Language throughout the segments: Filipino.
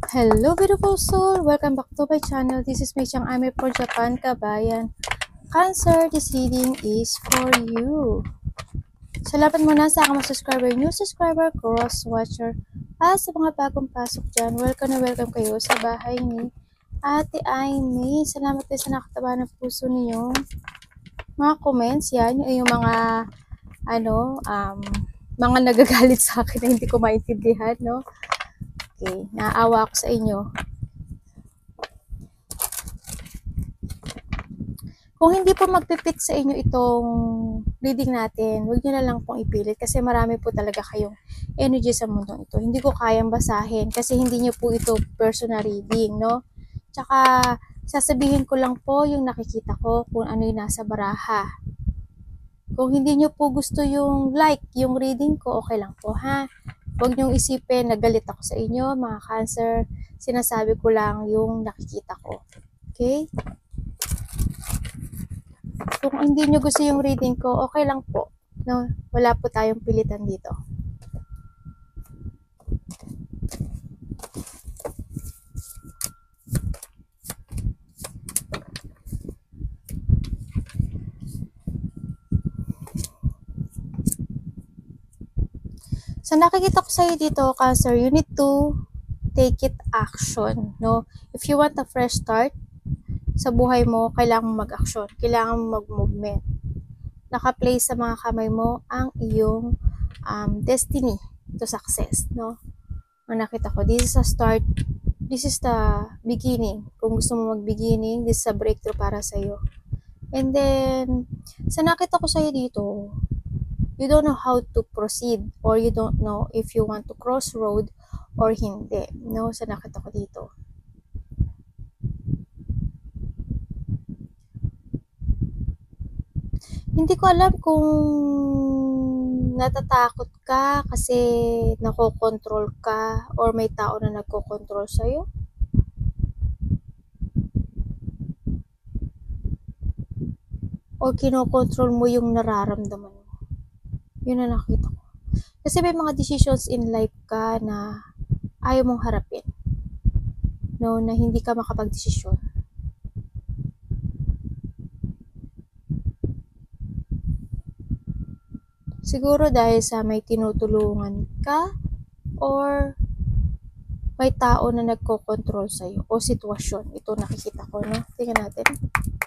Hello beautiful soul! Welcome back to my channel. This is Mei Chang Ame for Japan, Kabayan. Cancer, this reading is for you. Salamat muna sa aking mga subscriber, new subscriber, cross watcher, at sa mga bagong pasok dyan. Welcome na welcome kayo sa bahay ni Ate Aimee. Salamat din sa nakataba ng puso niyo. Mga comments, yan, yung mga mga nagagalit sa akin na hindi ko maintindihan, no? Okay, naawa ako sa inyo. Kung hindi po magpipit sa inyo itong reading natin, huwag nyo na lang pong ipilit kasi marami po talaga kayong energy sa mundong ito. Hindi ko kayang basahin kasi hindi nyo po ito personal reading, no? Tsaka, sasabihin ko lang po yung nakikita ko kung ano yung nasa baraha. Kung hindi nyo po gusto yung yung reading ko, okay lang po, ha? Huwag nyong isipin na galit ako sa inyo, mga Cancer. Sinasabi ko lang yung nakikita ko. Okay? Kung hindi nyo gusto yung reading ko, okay lang po. No? Wala po tayong pilitan dito. So, nakikita ko sa'yo dito, Cancer, you need to take it action. No? If you want a fresh start sa buhay mo, kailangan mag-action. Kailangan mag-movement. Naka-place sa mga kamay mo ang iyong destiny to success. No? Ang nakita ko, this is a start. This is the beginning. Kung gusto mo mag-beginning, this is a breakthrough para sa'yo. And then, sa nakita ko sa'yo dito, you don't know how to proceed or you don't know if you want to cross road or hindi. No? Sa nakita ko dito. Hindi ko alam kung natatakot ka kasi nakokontrol ka or may tao na nagkokontrol sa'yo. O kinokontrol mo yung nararamdaman mo. Yun na nakita ko. Kasi may mga decisions in life ka na ayaw mong harapin. No, na hindi ka makapag-desisyon. Siguro dahil sa may tinutulungan ka or may tao na nagko-control sa'yo o sitwasyon. Ito nakikita ko, no? Tingnan natin.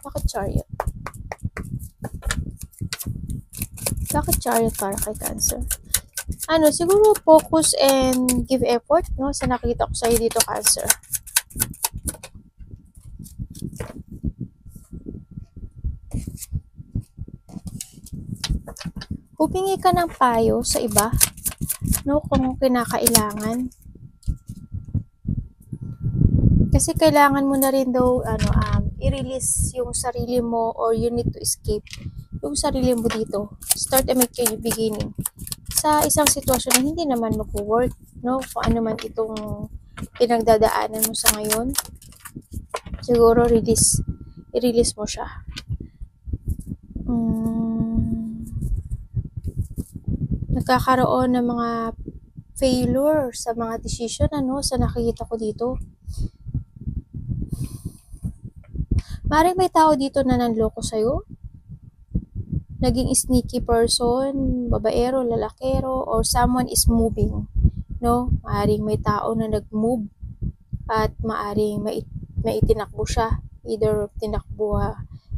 Bakit Chariot? Bakit Chariot para kay Cancer? Siguro focus and give effort, no? Sa nakita ko sa'yo dito, Cancer. Humingi ka ng payo sa iba, no, kung kinakailangan. Kasi kailangan mo na rin daw i-release yung sarili mo or you need to escape yung sarili mo dito. Start and make your beginning. Sa isang sitwasyon na hindi naman mag-work, no, kung ano man itong pinagdadaanan mo sa ngayon, siguro i-release mo siya. Nagkakaroon ng mga failure sa mga decision, sa nakikita ko dito. Maring may tao dito na nanloko sa'yo. Naging sneaky person, babaero, lalakero, or someone is moving. No? Maring may tao na nag-move at maaring may itinakbo siya. Either tinakbo,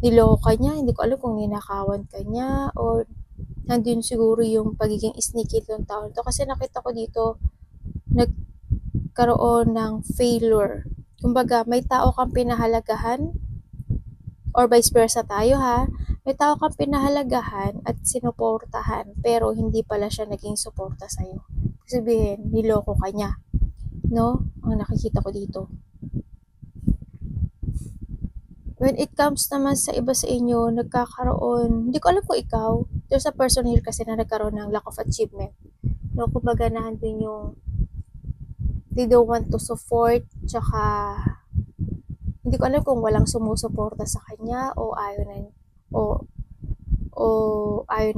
niloko ka niya, hindi ko alam kung ninakawan ka niya, or nandun siguro yung pagiging sneaky ng tao to. Kasi nakita ko dito, nagkaroon ng failure. Kumbaga, may tao kang pinahalagahan, or vice versa tayo, ha. May tao kang pinahalagahan at sinuportahan, pero hindi pala siya naging suporta sa'yo. Sabihin, niloko ka niya. No? Ang nakikita ko dito. When it comes naman sa iba sa inyo, nagkakaroon, hindi ko alam kung ikaw, there's a person here kasi na nagkaroon ng lack of achievement. No, kumbaga nandun yung they don't want to support, tsaka hindi ko alam kung walang sumusuporta sa kanya o ayaw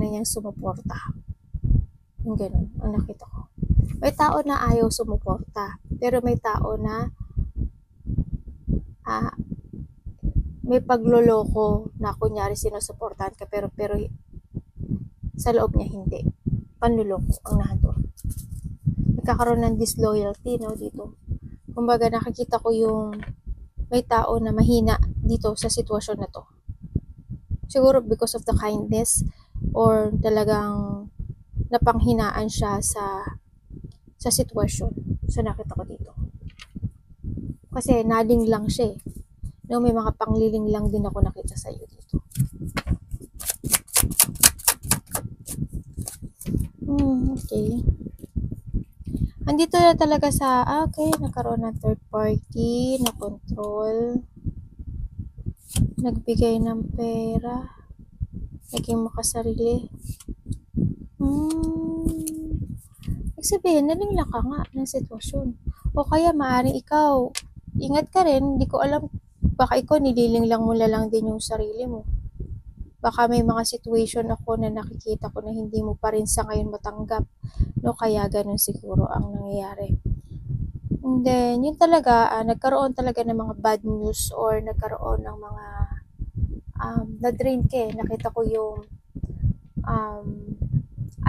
na niyang sumuporta. Yung ganun, ang nakita ko. May tao na ayaw sumuporta. Pero may tao na may pagloloko na kunyari sinusuportahan ka pero sa loob niya hindi. Panluloko ang nandun. Nagkakaroon ng disloyalty, no, dito. Kumbaga nakikita ko yung may tao na mahina dito sa sitwasyon na to. Siguro because of the kindness or talagang napanghinaan siya sa sitwasyon. So nakita ko dito. Kasi nading lang siya eh. No, may mga pangliling lang din ako nakita sa iyo dito. Okay. Andito na talaga sa, okay, nagkaroon ng third party, na control, nagbigay ng pera, naging makasarili. Ibig sabihin, nalingla ka nga ng sitwasyon. O kaya maaaring ikaw, ingat ka rin, hindi ko alam, baka ikaw nililing lang mo lang din yung sarili mo. Baka may mga situation ako na nakikita ko na hindi mo pa rin sa ngayon matanggap. No, kaya ganun siguro ang nangyayari. And then, yun talaga, nagkaroon talaga ng mga bad news or nagkaroon ng mga na-drain ka eh. Nakita ko yung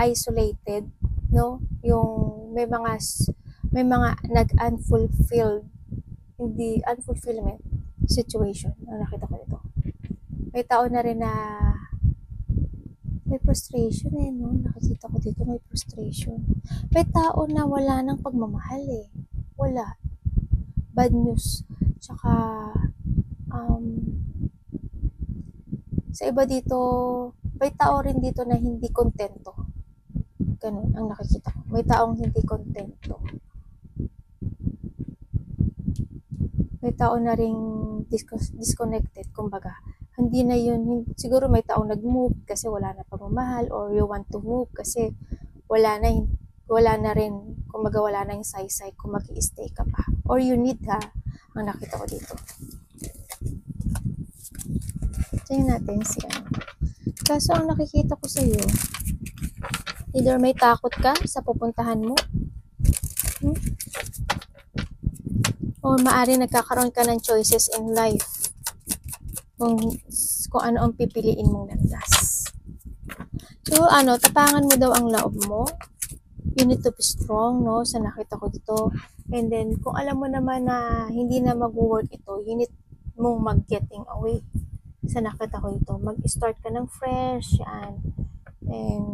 isolated, no? Yung may mga nag-unfulfilled, hindi unfulfillment situation. Nakita ko dito. May tao na rin na may frustration eh, no? Nakikita ko dito may frustration. May tao na wala nang pagmamahal eh. Wala. Bad news. Tsaka, sa iba dito, may tao rin dito na hindi kontento. Ganun ang nakikita ko. May taong hindi kontento. May tao na ring disconnected, kumbaga. Hindi na yun, siguro may taong nag-move kasi wala na pagmamahal or you want to move kasi wala na rin, kumbaga wala na yung saysay kung mag-i-stay ka pa. Or you need ang nakita ko dito. Tingnan natin si ano. Kaso ang nakikita ko sa iyo, either may takot ka sa pupuntahan mo, o maari nagkakaroon ka ng choices in life kung ano ang pipiliin mong landas. So, tapangan mo daw ang loob mo. You need to be strong, no? Sa nakita ko dito. And then, kung alam mo naman na hindi na mag-work ito, you need mong mag-getting away. Sa nakita ko dito. Mag-start ka ng fresh, yan. And,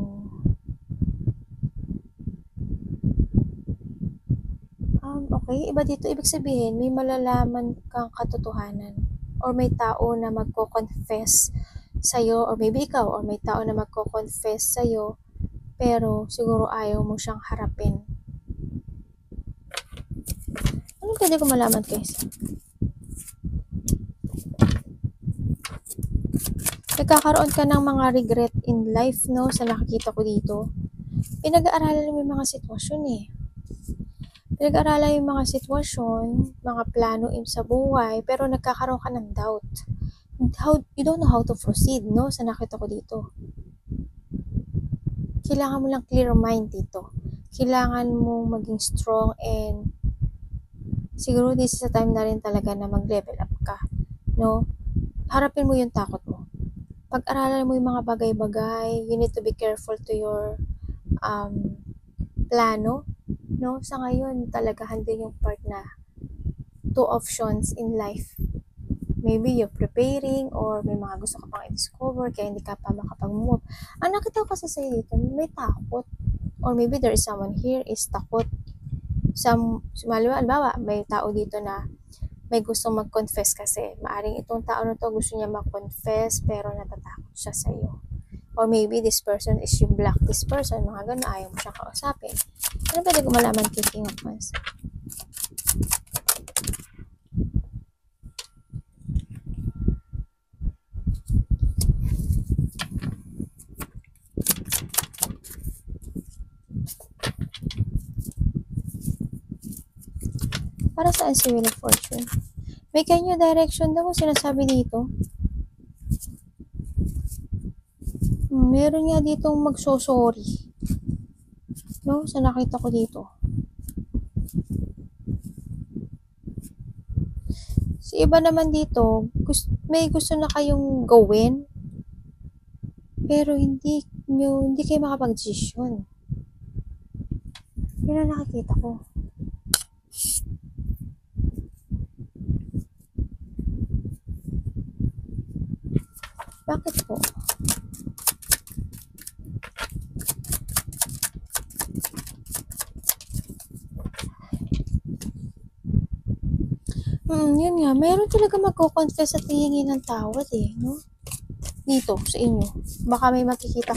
okay, iba dito. Ibig sabihin, may malalaman kang katotohanan. Or may tao na magko-confess sa'yo, or maybe ikaw, or may tao na magko-confess sa'yo, pero siguro ayaw mo siyang harapin. Anong pwede ko malaman, guys? Nagkakaroon ka ng mga regret in life, no? Sa nakikita ko dito. Pinag-aaralan mo yung mga sitwasyon eh. Pinag-aaralan yung mga sitwasyon, mga plano sa buhay, pero nagkakaroon ka ng doubt. You don't know how to proceed, no? Sa nakita ko dito. Kailangan mo lang clear mind dito. Kailangan mo maging strong and siguro this is a time na rin talaga na mag-level up ka, no? Harapin mo yung takot mo. Pag-aralan mo yung mga bagay-bagay, you need to be careful to your plano, no? Sa ngayon, talaga handin yung part na 2 options in life. Maybe you're preparing or may mga gusto ka pang i-discover kaya hindi ka pa makapag-move. Ang nakita ko kasi sa'yo dito, may takot. Or maybe there is someone here is takot. Halimbawa, may tao dito na may gusto mag-confess kasi maaring itong tao na to gusto niya mag-confess pero natatakot siya sa'yo. Or maybe this person is you block this person, mga ganun, ayaw mo siya kausapin. Ano pwede ko malaman kay King of Wands? Para saan si Wheel of Fortune? May kanya direction daw sinasabi dito. Meron nga ditong magsosorry. No? Sa nakita ko dito. Sa iba naman dito, may gusto na kayong gawin, pero hindi kayo makapag-desisyon. Yun ang nakikita ko. Bakit po? Yun nga, meron talaga magko-confess at hihingi ng tawad no? Dito, sa inyo. Baka may makikita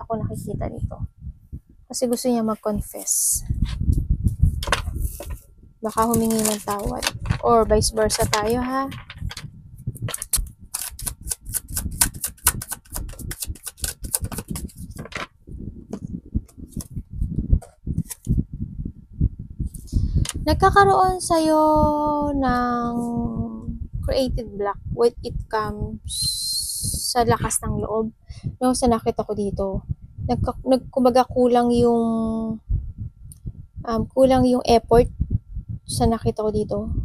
ako nakikita dito. Kasi gusto niya mag-confess. Baka humingi ng tawad. Or vice versa tayo, ha? Nagkakaroon sa'yo ng creative block when it comes sa lakas ng loob. No, sa nakita ko dito. Kumbaga kulang yung effort sa nakita ko dito.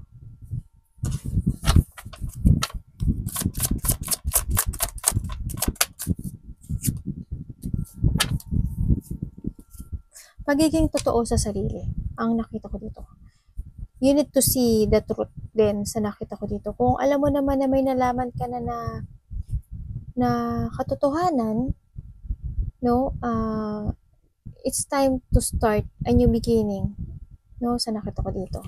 Pagiging totoo sa sarili ang nakita ko dito. You need to see the truth din sa nakita ko dito. Kung alam mo naman na may nalaman ka na katotohanan, no, it's time to start a new beginning, no, sa nakita ko dito.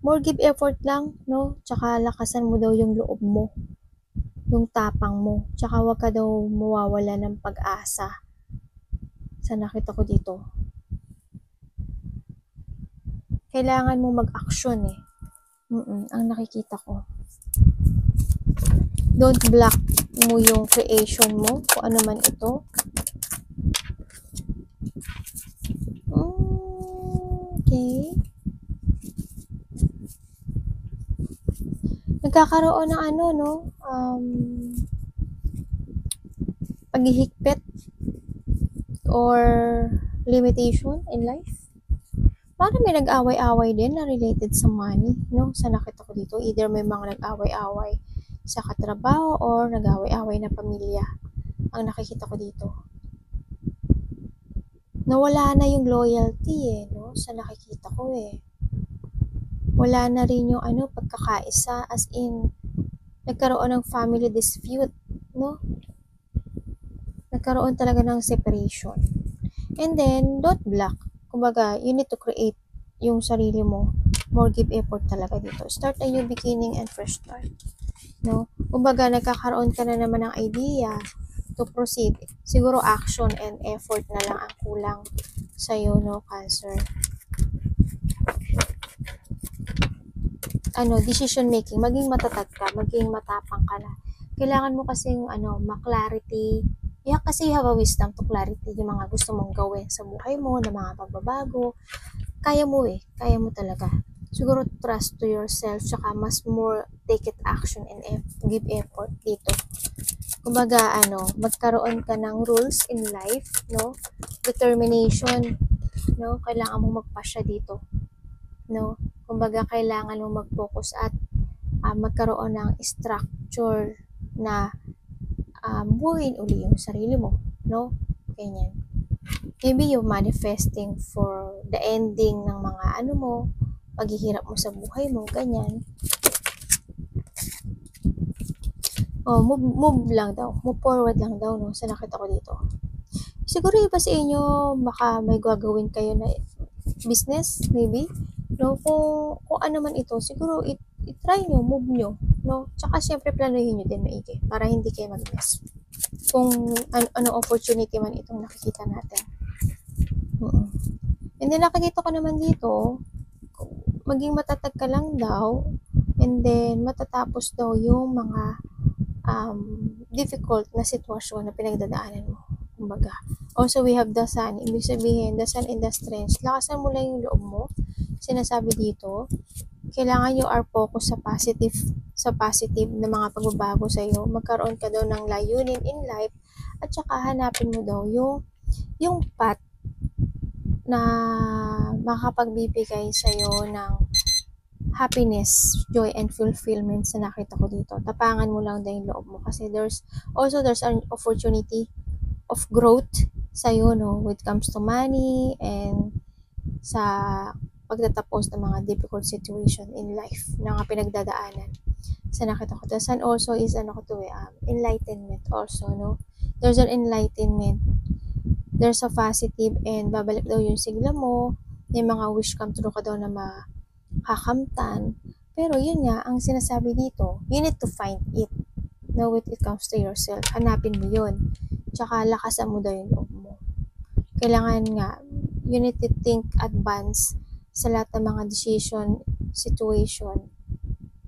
More give effort lang, no, tsaka lakasan mo daw yung loob mo, yung tapang mo, tsaka wag ka daw mawawala ng pag-asa sa nakita ko dito. Kailangan mo mag-action ang nakikita ko. Don't block mo yung creation mo, kung ano man ito. Okay. Nagkakaroon ng paghihigpit or limitation in life. Parang may nag-away-away din na related sa money, no? Sa nakita ko dito, either may mga nag-away-away sa katrabaho or nag-away-away na pamilya. Ang nakikita ko dito. Nawala na yung loyalty no? Sa nakikita ko Wala na rin yung pagkakaisa, as in nagkaroon ng family dispute, no? Nagkaroon talaga ng separation. And then, don't block. Kumbaga, you need to create yung sarili mo. More give effort talaga dito. Start a new beginning and fresh start. No? Kumbaga, nagkakaroon ka na naman ng idea to proceed. Siguro action and effort na lang ang kulang sa'yo, no, Cancer? Decision making. Maging matatag ka. Maging matapang ka na. Kailangan mo kasing, ma-clarity. Kasi you have a wisdom to clarity yung mga gusto mong gawin sa buhay mo, na mga pagbabago. Kaya mo Kaya mo talaga. Siguro trust to yourself, tsaka mas more take it action and give effort dito. Kumbaga, magkaroon ka ng rules in life, no? Determination, no? Kailangan mo magpasya dito, no? Kumbaga, kailangan mo mag-focus at magkaroon ng structure na buuin uli yung sarili mo, no? Ganyan. Maybe you're manifesting for the ending ng mga paghihirap mo sa buhay mo, ganyan. Move lang daw. Move forward lang daw, no? Sa nakita ko dito. Siguro iba sa inyo, baka may gagawin kayo na business, maybe. No? Kung ano man ito, siguro i-try nyo, move nyo. No? Tsaka syempre planuhin nyo din maigi para hindi kayo mag-miss. Kung anong opportunity man itong nakikita natin. And then nakikita ko naman dito, maging matatag ka lang daw, and then matatapos daw yung mga difficult na sitwasyon na pinagdadaanan mo. Kumbaga. Also, we have the sun. Ibig sabihin, the sun and the strength. Lakasan mo lang yung loob mo. Sinasabi dito, kailangan you are focused sa positive na mga pagbabago sa iyo. Magkaroon ka daw ng layunin in life, at saka hanapin mo daw yung path na makapagbibigay sa iyo ng happiness, joy, and fulfillment sa nakita ko dito. Tapangan mo lang din yung loob mo kasi there's an opportunity of growth sa'yo, no, when it comes to money and sa pagtatapos ng mga difficult situation in life na nga pinagdadaanan sa nakita ko. The sun also is enlightenment also, no? There's an enlightenment. There's a positive and babalik daw yung sigla mo. May mga wish come true ka daw na makakamtan. Pero yun nga, ang sinasabi dito, you need to find it. No, when it comes to yourself, hanapin mo yun. Tsaka lakasan mo daw yung loob mo. Kailangan nga, you need to think advance sa lahat ng mga decision, situation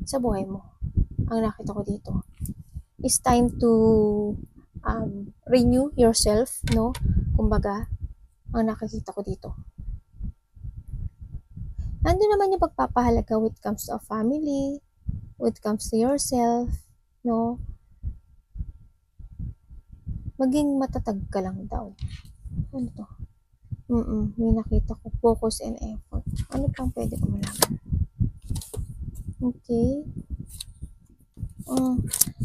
sa buhay mo. Ang nakita ko dito. It's time to renew yourself, no? Kumbaga, ang nakikita ko dito. Nandun naman yung pagpapahalaga when it comes to a family, when it comes to yourself, no? Maging matatag ka lang daw. Ano to? May nakita ko. Focus and effort. Ano pang pwede ko malaman? Okay.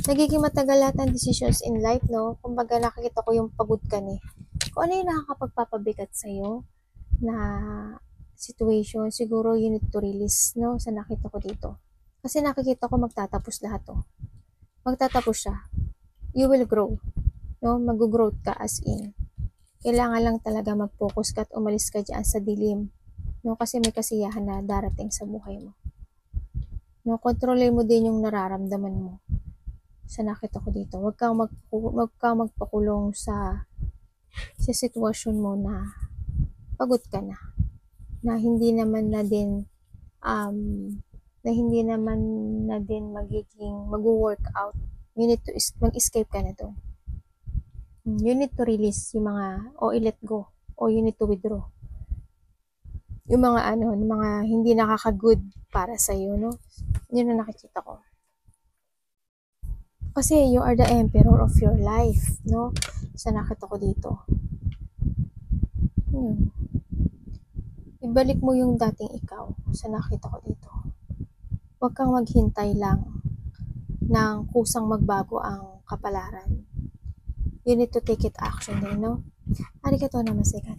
Nagiging matagal lahat ng decisions in life, no? Kumbaga nakikita ko yung pagod ka ni. Kung ano yung nakakapagpapabigat sa'yo na situation, siguro you need to release, no? Sa nakita ko dito. Kasi nakikita ko magtatapos lahat, to. Magtatapos siya. You will grow. No? Mag-growth ka as in. Kailangan lang talaga mag-focus ka at umalis ka dyan sa dilim. No? Kasi may kasiyahan na darating sa buhay mo. No? Kontrolin mo din yung nararamdaman mo. Sa nakita ko dito. Huwag kang magpakulong sa sitwasyon mo na pagod ka na. Na hindi naman na din magiging mag-workout. You need to mag-escape ka na doon. You need to release yung mga let go o you need to withdraw. Yung mga hindi nakaka-good para sa iyo, no? Yun ang nakikita ko. Kasi you are the emperor of your life, no? Sa nakita ko dito. Ibalik mo yung dating ikaw sa nakita ko dito. Huwag kang maghintay lang ng kusang magbago ang kapalaran. You need to take it action din, no? Arigatou namaste.